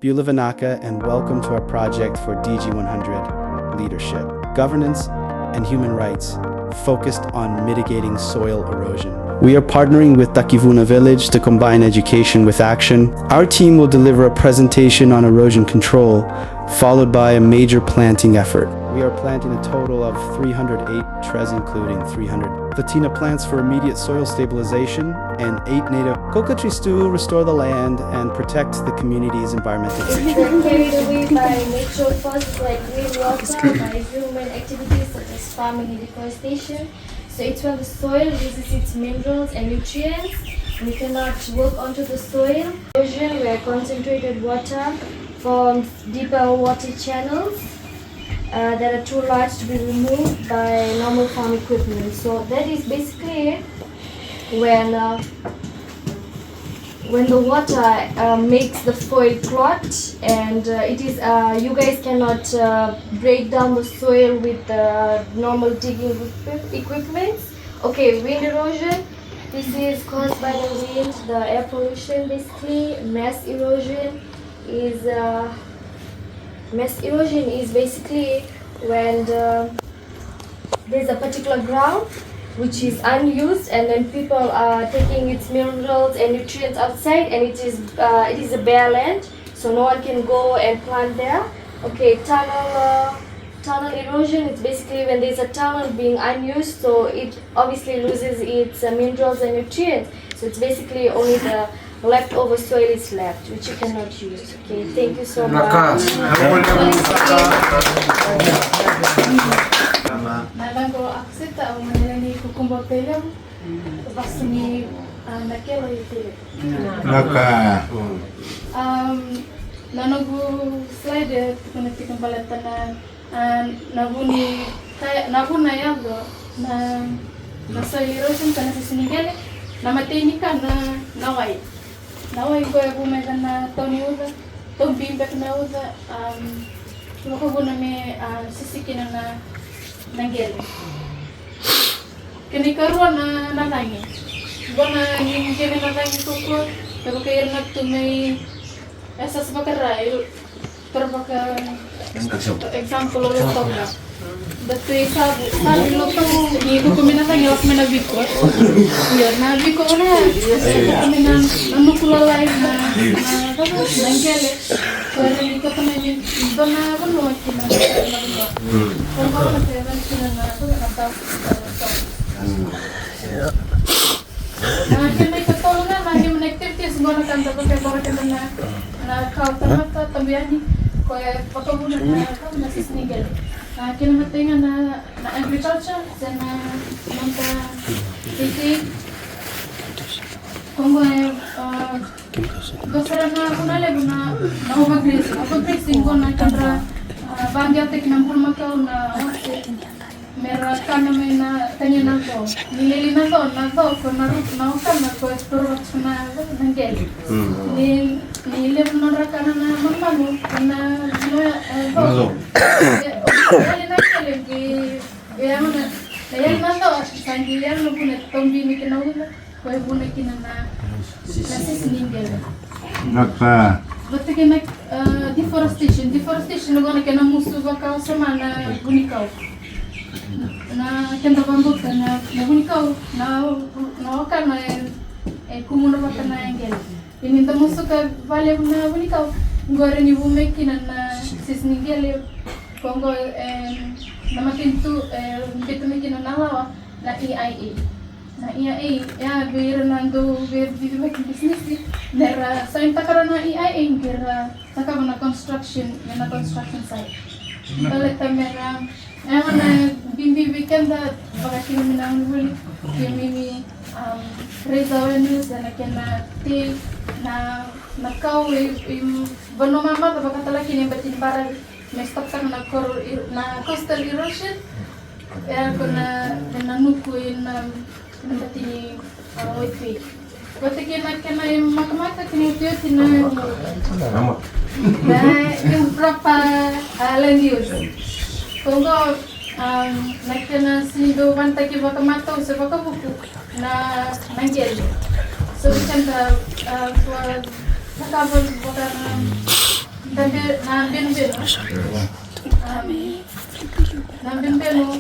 Beulah Vinaka, and welcome to our project for DG100 Leadership, Governance, and Human Rights, focused on mitigating soil erosion. We are partnering with Takivuna Village to combine education with action. Our team will deliver a presentation on erosion control, followed by a major planting effort. We are planting a total of 308 trees, including 300 platina plants for immediate soil stabilization and 8 native cocoa trees to restore the land and protect the community's environmental features. It's carried away by natural forces like rainwater, by human activities such as farming and deforestation. So it's when the soil loses its minerals and nutrients. We cannot work onto the soil. Erosion, where concentrated water forms deeper water channels that are too large to be removed by normal farm equipment. So that is basically when the water makes the soil clot, and it is you guys cannot break down the soil with normal digging equipment. Okay, wind erosion. This is caused by the wind, the air pollution. Basically, mass erosion is basically when there's a particular ground which is unused, and then people are taking its minerals and nutrients outside, and it is a bare land, so no one can go and plant there. Okay, tunnel erosion is basically when there's a tunnel being unused, so it obviously loses its minerals and nutrients. So it's basically only the leftover soil is left, which you cannot use. Okay, thank you so much. Nalango aksita o manilani kukumba pelem basta ni nakelo yitile. Naka. Nanogu slide kuna tikang balatan nabuni nabuna yago na soil erosion kana sa Sinigale na matini ka na naway ko yago may na toni uda to bimbek na uda ko na me sisikin na nanggel. Kini karuan na nalangi. Bona yung kini nalangi kuko, pero kaya na tumay esas bakaray. Pero baka example ulit to na. Dati sabi lo to ni ko kami nalangi wak may nabiko. Iya nabiko na. Kami na nanukulalay na nanggel. Pero hindi ko pa na yun. Bona ano kina na. Kami katulungan, lagi activities guna kan tapos kaya para kita na kautamata tambiyani kaya pagkabunan na kami na Sinigale. Kinamatingan na agriculture, then manta titi kung gusto na kunale na mag-grazing ko na kanra bangyatek ng pulmakaw na meron ka naman na kanya na to. Nilili na to, kung narukan na ko, turot ko na nanggel. Nilili na raka na magmago, na to. Kaya na kaya, kaya mo na, kaya na to, sanggilian mo po na, itong binikin na wala, kaya po na kinana, kasi Sinigale. Naka. Basta kaya deforestation na gana kaya musuh bakaw sama na gunikaw. Na kaya bambut ka na gunikaw, na waka na kumuna baka na engel. Pininta musuh ka vale na gunikaw, ngore ni bumeki na Sinigale, kongo na makintu bitumiki na nalawa na EIA. Na EIA, ya biar nando biar di making business nera sa intakaran na EIA kira saka na construction site. Balik tamera na bimbi weekend da baka kinaminang huli kimi raise awareness na kena ti na nakau bono mama da baka talaki ni batin para may stop ka na coastal erosion ya kuna nanukuin na nanti wifi. Waktu kena yang mata kini itu tina yang berapa land use. Kalau nak kena sinido bantai kita mata usah pakai buku na nanggel. So macam dah nakabel bukan Nambembeno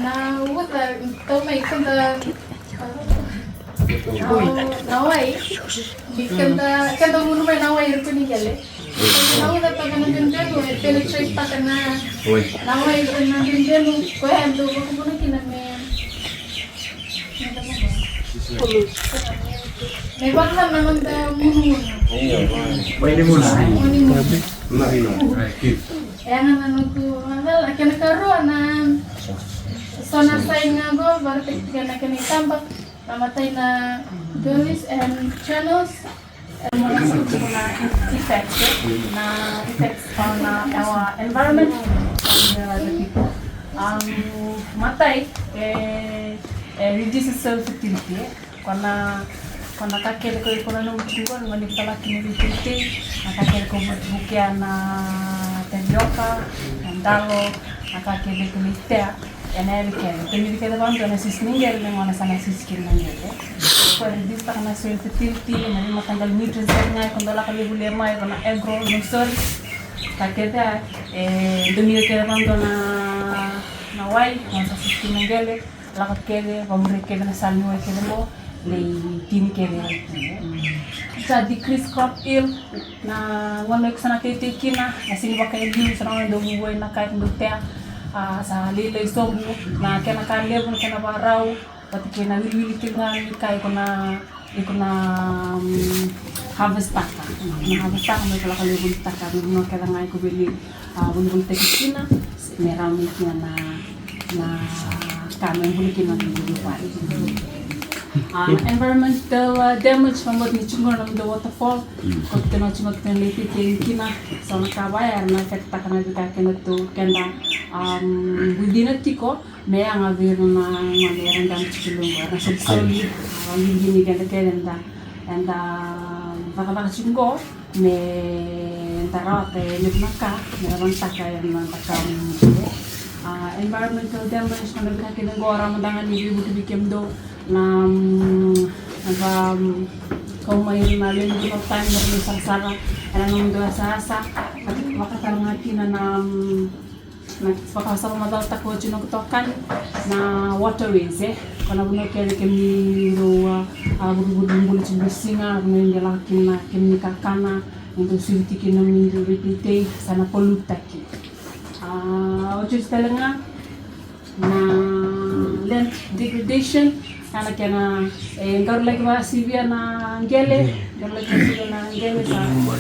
na uta toma ikanda nawai kanda munu mai nawai rupini gale nawa da ta kana bembeno penetrate ta kana nawai na bembeno ko hando ko munu kiname may bakla naman da munu Pwede mo na. Yang nunggu awal akan karuan sona saing ngago baru ketika nak kena tambah namatai na dolis and channels effects on our environment and the people. Matai reduces cell fertility karena kakek ko nung chungon ngani pala kiniliti kakek ko bukian na tendioka ndalo kakek ko litea enel ke bantu na sisningel ngona sana siskin ngel ko reduce ta na soil fertility na matanggal nutrients ngai kondola kali bule mai kana agro no soil kakek da dumil ke bantu na wai na siskin ngel la kakek pamre ke na salmo ke mo le tini kere sa decrease crop yield na wala sana kay tikina asing ba kay di sana do buhay na kay ndutea sa lile sobu na kena kale bun kena barau pati kena wili tingan kay kuna harvest taka na harvest taka mo kala kale bun taka no kala ngai ko beli bun tekina merami kina na kami bun kina di pari. Environmental damage membuat nicungan dalam the waterfall. Kalau kita cuma kita lihat kina, sama kabaya na kita kena juga kena tu kena budina tiko, meang avir na ngalir dan cikulung, na sebsoli, gini kena enda baka cunggo, me tarawat nyuknaka, meron taka yang taka environmental damage kalau kita kena orang mendangan ibu tu bikin do na kung may maliliit na time na rin sa sara ala nung doa sa asa at makatarong natin na pakasama madal tako chinukutokan na waterways kana buno kaya kami ro buru-buru chimbisinga kuno hindi lakin na kami kakana into siviti kinam hindi repeat sana polutaki ocho talaga na land degradation ana kena ngaro lagi wasivia na ngele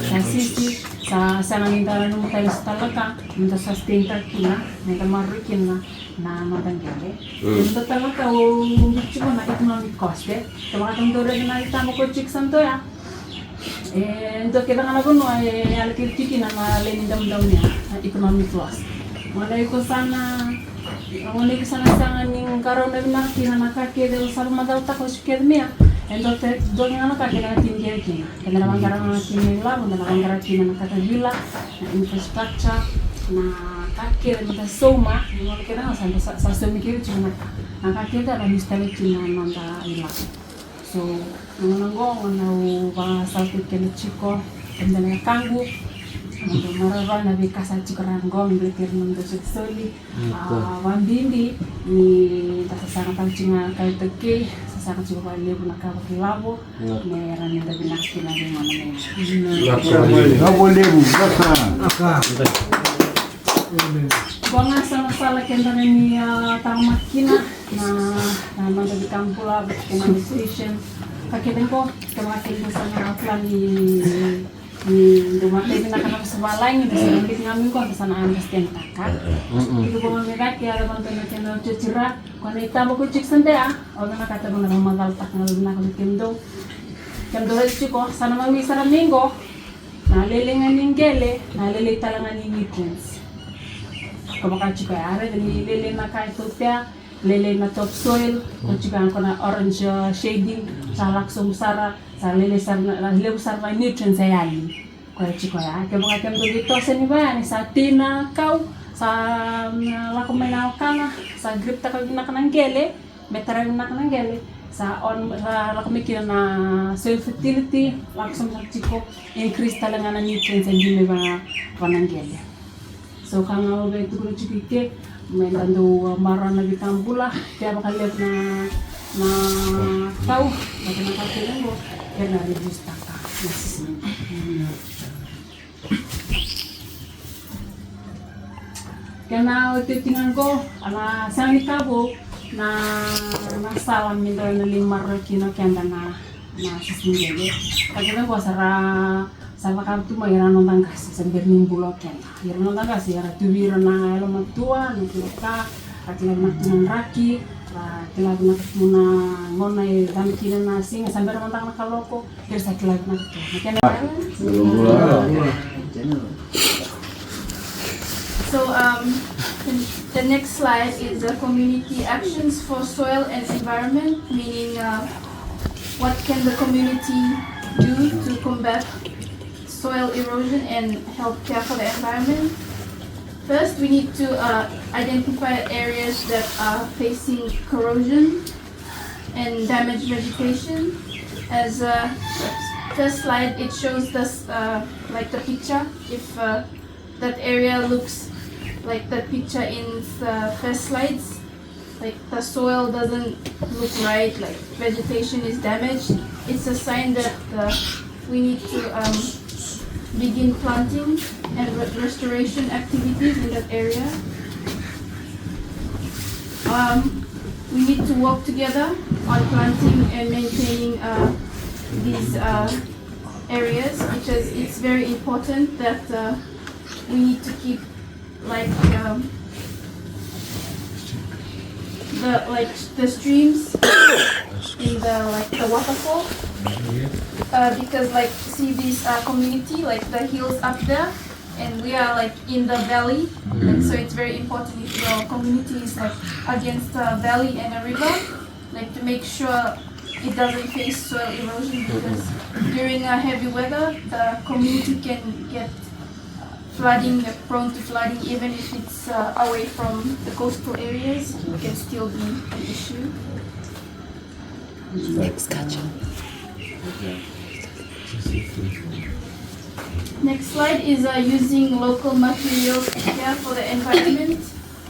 sa sisi sa ninda nung tayo sa talaka ninda sustain kina ninda marikina na ngele ninda talaka o chiko na economic cost kaya katong dore na itamo ko chik santo ya ento kita na kuno alkir chiki na lenin dam niya economic loss mulai ko sana sangan ning karon na nakina nakake del salmadal ta ko skemia endo te dong ana ka kena tinggi kina kena mangarang kini la mona mangarang kina nakatagila infrastructure na kake mata soma mo kena sa sumikir chuna nakake da na mistake kina nanda ila so nango na ba sa kena chiko enda na kangu marava na vikasa chikarangong blikir nung dosoli wambindi ni tasasanga pangchinga kay teki sasanga chico lebu na kabakilabo meron na binakti na rin Ako lebu, baka. Bunga sama kenda ni tang makina na nanda di kampula kena station kakiteng ko kemakin sana plan ni rumah teh nak nak sebalai ni bisa nanti ngamin ko sana andas tentaka itu bang mereka kaya ada bantuan channel cecira kau ni tamu kucing sende orang nak kata bang nama magal tak nak kendo lagi ko sana mami sana minggo na lelengan ninggele na lele talangan ni nutrients kau makan ciko ya ada jadi lele nak kaya tutia lele na topsoil kau ciko na orange shading sa laksong sara sa lele sarna nutrients ay kwa chiko ya ke mga kendo dito sa ni ba ni sa tina kau sa lakom may nakana sa grip ta kag nakananggele metara nakananggele sa kamikiran na soil fertility langsung sa chiko increase talaga na nutrients and hindi may pananggel. So kang itu kuno chikike may dando mara na bitang bula kaya makalip na tao baka nakatilang mo kaya na reduce taka na sismin. Kaya na titingnan ko sang itabo na nasawan min daw na 5 kilo kaya na sismingge. Kaya ko sa kanto mo iran nang tangkas sa berning bulok kaya. Iran nang tangkas ya tuwira na elo matua no ka atlag na tunan raki atlag na tuna ngona dan kina na singa sambil mantang nakaloko kaya sa atlag na kaya. So the next slide is community actions for soil and environment, meaning what can the community do to combat soil erosion and help care for the environment. First, we need to identify areas that are facing corrosion and damaged vegetation. As first slide, it shows us like the picture. If that area looks like that picture in the first slides, like the soil doesn't look right, like vegetation is damaged, it's a sign that we need to begin planting and restoration activities in that area. We need to work together on planting and maintaining these areas because it's very important that we need to keep the streams in the waterfall because see this community the hills up there and we are in the valley and so it's very important if your community is against a valley and a river to make sure it doesn't face soil erosion because during heavy weather the community can get prone to flooding even if it's away from the coastal areas. It can still be an issue. Next slide is using local materials to care for the environment.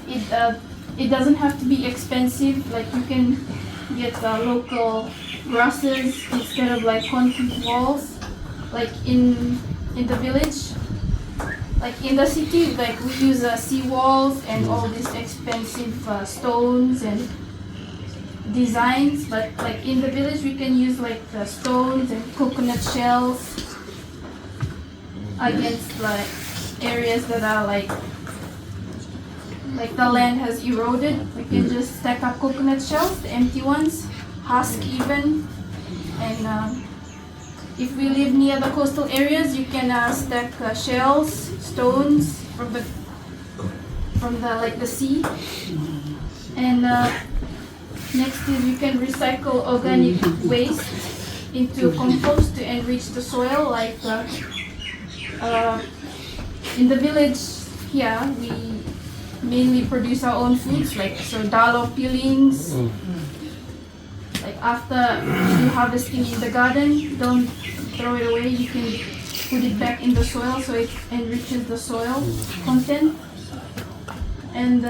It doesn't have to be expensive, you can get local grasses instead of concrete walls. In the village, in the city, we use seawalls and all these expensive stones and designs, but in the village we can use the stones and coconut shells against areas that are the land has eroded. We can just stack up coconut shells, the empty ones, husk even, and if we live near the coastal areas, you can stack shells, stones from the sea. And next is you can recycle organic waste into compost to enrich the soil. In the village here, we mainly produce our own foods, so dalo peelings. After you harvesting in the garden, don't throw it away. You can put it back in the soil so it enriches the soil content. And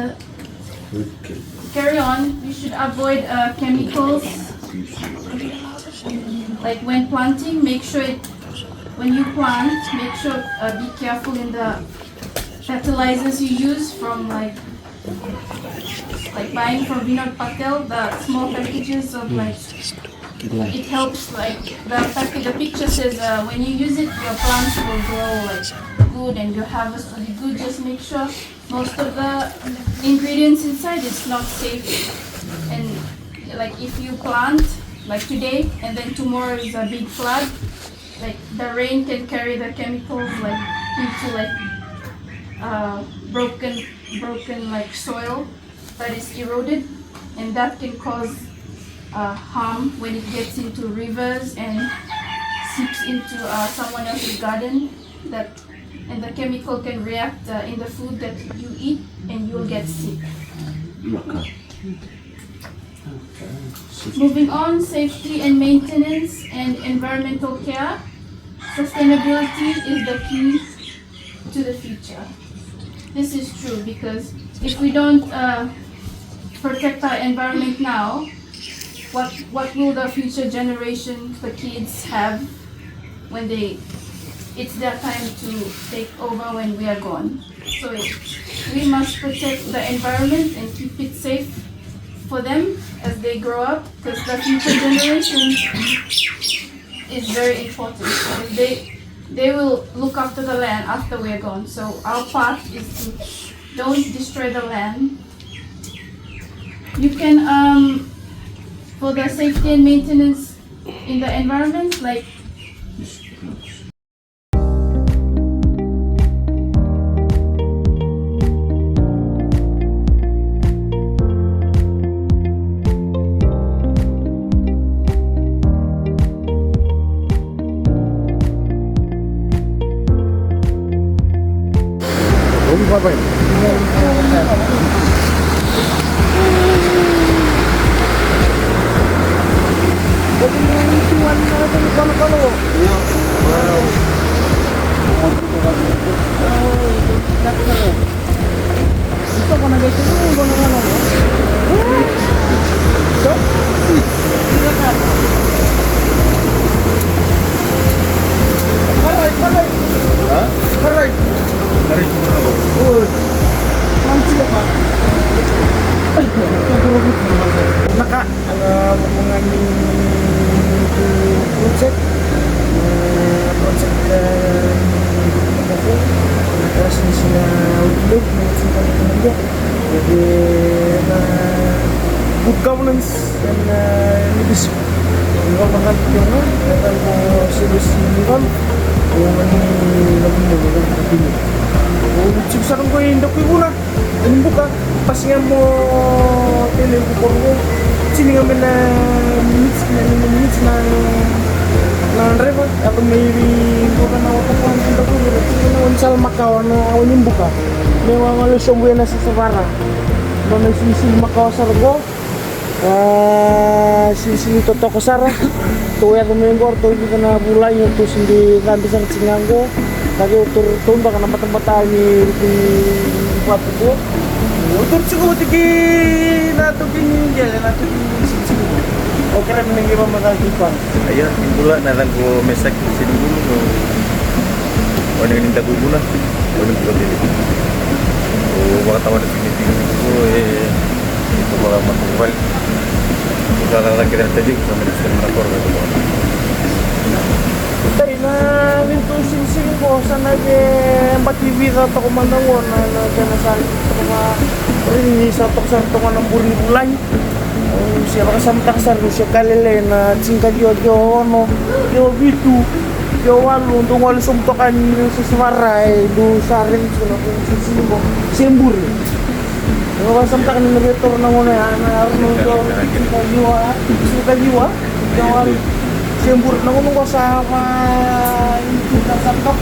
carry on. You should avoid chemicals. When planting, when you plant, make sure be careful in the fertilizers you use from buying from Vinod Patel, the small packages of it helps the picture says when you use it your plants will grow good and your harvest will be good. Just make sure most of the ingredients inside is not safe, and if you plant today and then tomorrow is a big flood, the rain can carry the chemicals into broken soil that is eroded, and that can cause harm when it gets into rivers and seeps into someone else's garden. And the chemical can react in the food that you eat, and you'll get sick. Moving on, safety and maintenance and environmental care. Sustainability is the key to the future. This is true because if we don't protect our environment now, what will the future generation, the kids, have when it's their time to take over when we are gone? So we must protect the environment and keep it safe for them as they grow up, because the future generation is very important. They will look after the land after we are gone. So our part is to don't destroy the land. You can for the safety and maintenance in the environment, like good governance dan leadership. Kalau makan piona, akan mau solusikan yang ini lebih mudah begini. Cip sarang ko yung dako ko na. Ini buka pas nga mo tele ko ko. Sini nga na minutes na reva ako may buka na ako ko ang dako ko. Sini na unsal makaw na ako yung buka. May mga lusong buwan na sa Savara. May sisi makaw sa rogo. Sisi toto ko sara. Tuya ko menggor to kita na bulay yung to sindi kanti sa Singanggo. Lagi utur tumba kana mata-mata ni di papu ko. Utur sigo tiki na to kini gele na to sisi. Oke ra menengi ba magal dipan. Ayo timbula na lang ko mesak sini dulu ko. Wala ni tagu guna. Wala ko dili. Oh, baka tawa na sini ko itu malah matuwal. Kita lagi dari tadi kita menuliskan lapor gitu. Dari na minto sing ko sana ke empat TV ka to kumandangon na kana sa to ka rin sa to sa to ng bulan. Siya ka samtak sa siya kalele na singka yo no yo bitu yo walu untuk walu sumtokan sa sumaray do sa rin ko na sisibo sembur. Kalau sampai kan retor na muna na arno kita jiwa jawal sembur na ngomong ko sa itu na samtok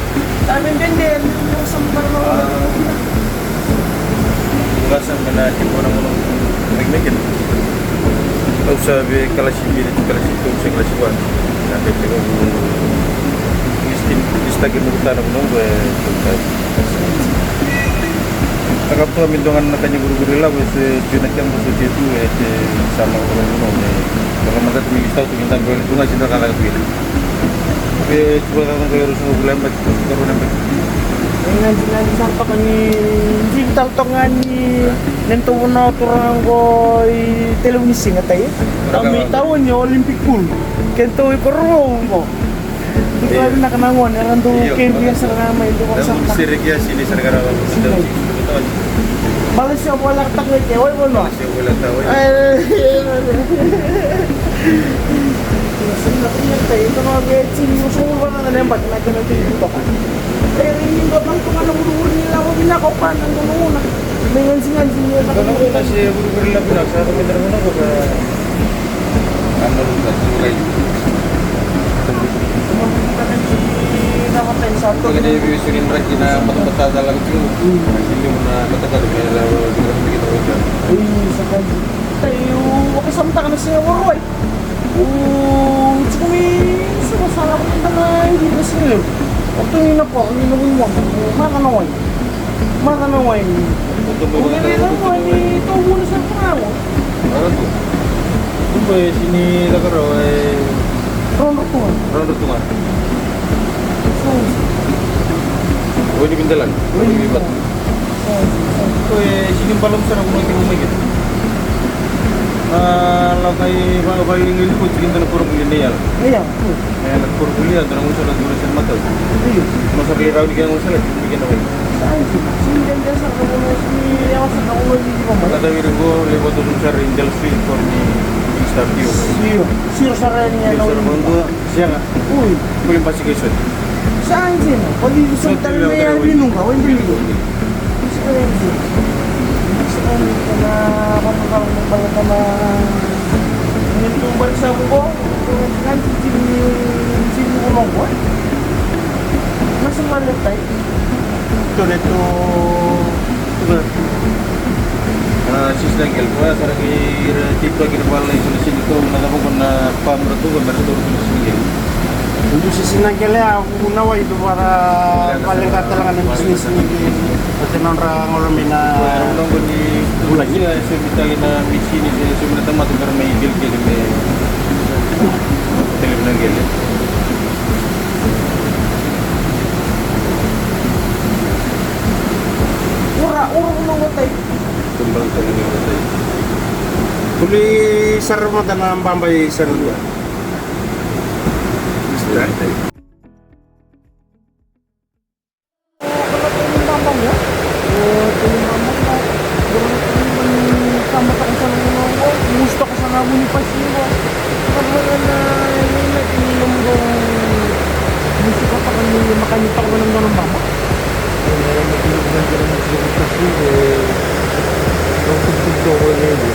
tapi den sampai na Ulasan mana tim orang-orang mungkin tak usah be kelas ini kelas itu kelas buat nanti kita istagin urutan menunggu agak tuh mintongan nakanya guru-guru lah wes junak yang masuk itu sama orang-orang kalau mereka tuh tahu tuh minta gue itu nggak cinta kalah tuh ini tapi coba kalau gue harus ngobrol lembat baru nembak ngaji sampai kani digital tongani nento na turang ko televisi ngatai kami tahu ni Olympic pool kento ikoro mo itu lagi nak nangon yang tu kempian serama itu kok sampai sirikya sini sergara sudah Malaysia bola tak ngece oi bono Malaysia bola tahu itu no ge cini musuh bola nembak nak kena itu kan ini babang tungan buru-buru ni lawa bina ko pan ang tununa dengan singan-singan ya kalau kita sih buru-buru lah bina 1 meter mana kok anu lagi satu ini surin rakina mata-mata dalam itu ini mana kata-kata lalu begitu sakali. Tayo, wakasamta ka na siya waroy. Tsukumi, sama-sama ko na hindi na sila. Waktu ini na po, ini na mo, makanaway. Makanaway. Kung hindi na mo, ito muna sa pangawa. Ano to? Ito ba sini lagaro Rondo ko. Rondo tungan. Oh ini bintalan. Oh ini bibat. Ito sini palam sana kung may gitu. Kalau kayak ingin ikut kita nak kurang milenial. Iya. Nak kurang kuliah, tu nak usah nak jurusan mata. Iya. Masa kira kau ni kan usah lagi bikin apa? Sini dan jasa kalau sini yang masa kau lagi di mana? Kata biru go lewat tu besar industri for ni startio. Iya. Siro sarani yang Besar bantu siang. Uy. Boleh pasti kesat. Saan sih? Pwede gusto tayo may binong ka, hindi ligo. Saan sih? Saan ka na kapag pala ka na yung bansa ko, nanti sini ulong ko. Nasa malit tayo. Ito. Sis lagi kalau saya kira tipe kira balai solusi itu mana pun kena pam itu gambar itu solusi. Untuk sisi nagkala ako nawa ito para palengkatan lang ng business ni pati nang orang mina Orang pun di bulan ini saya minta kita misi ni saya minta matu karena may gil gil me television gil. ura nang watay. Tumbang tangan yang saya. Kuli sar mo na ang bambay sar dua. Gusto ko sa nabuni pa siya. Kapag na ininom ko gusto ko pa kami makanita ko ng ganun ba?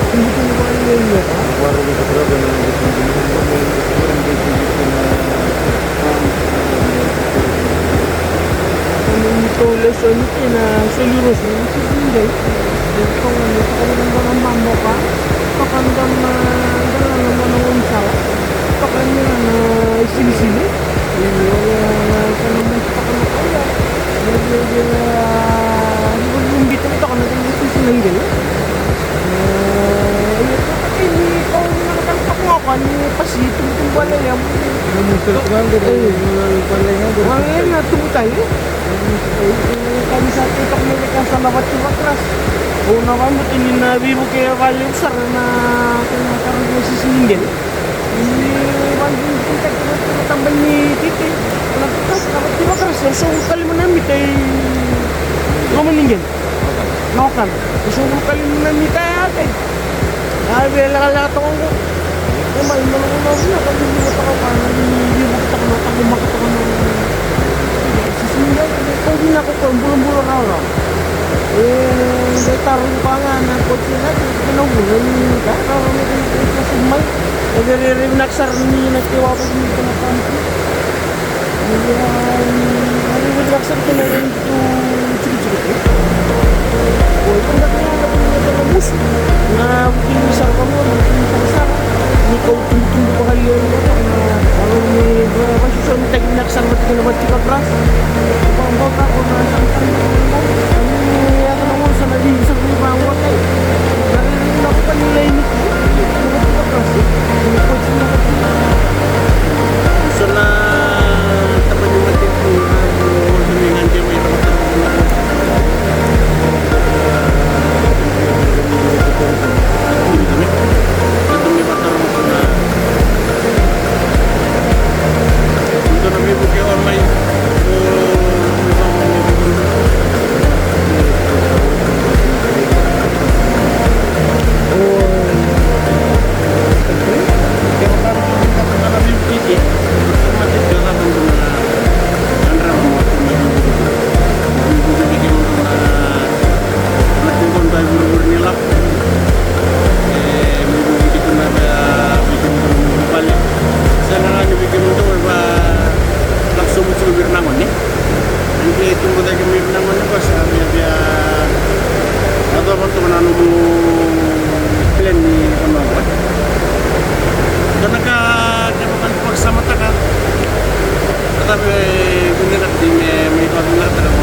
Hindi ko naman yun. Tulis o nito na seluros na sisingay. Dito nga nito ka naman ba ng mambo ka? Pakandam na gano'n naman ng unsaw. Pakanya na isilisili. Wala sa naman sa pakanakaya. Hindi ko bumbito ito ka na ito sisinanggal. Ini kau nakakalipak mo ako. Ano pasito itong balay yan? Hangin na tubo tayo. Kami sa titok nila ka sa lawat yung makras. Una ka mo, tininabi mo kaya value sir na kinakaroon mo si single. Hindi value yung kontak na tinatambal ni Titi. Nagkas, lawat yung makras. So, kali mo namin kay Romaningel. Nokan. So, kali mo namin kay ate. Ay, bela ka ko. Eh, maling mo lang na. Kali mo ito ka pa. Hindi mo kita ko na. Kali mo kita ko na. Sisinggan. Kung hindi na ako ko, bulang-bulang raw. Dahil tarong pa nga na kotse na. Pinagulan ka. Raw na rin sa sumay. Nagre-re-re naksar ni nagtiwapag ni ito na country. Nagre-re naksar ka na rin ito chiki-chiki. Kung natin na bus na kinisar ka mo, kinisar ni kau tumbo pa kayo kalau ni berapa sih soal tag naksar mat ka naman tika pras. Bangga ka ko na sang ini ako naman sa nadi sa mga tay. Narinig ako pa nila ini. Sana tapan yung natin po sumingan kayo may ramatan tunggu tadi kami menang mana pas biar atau apa tu mana sabe, viene la tiene, me dijo,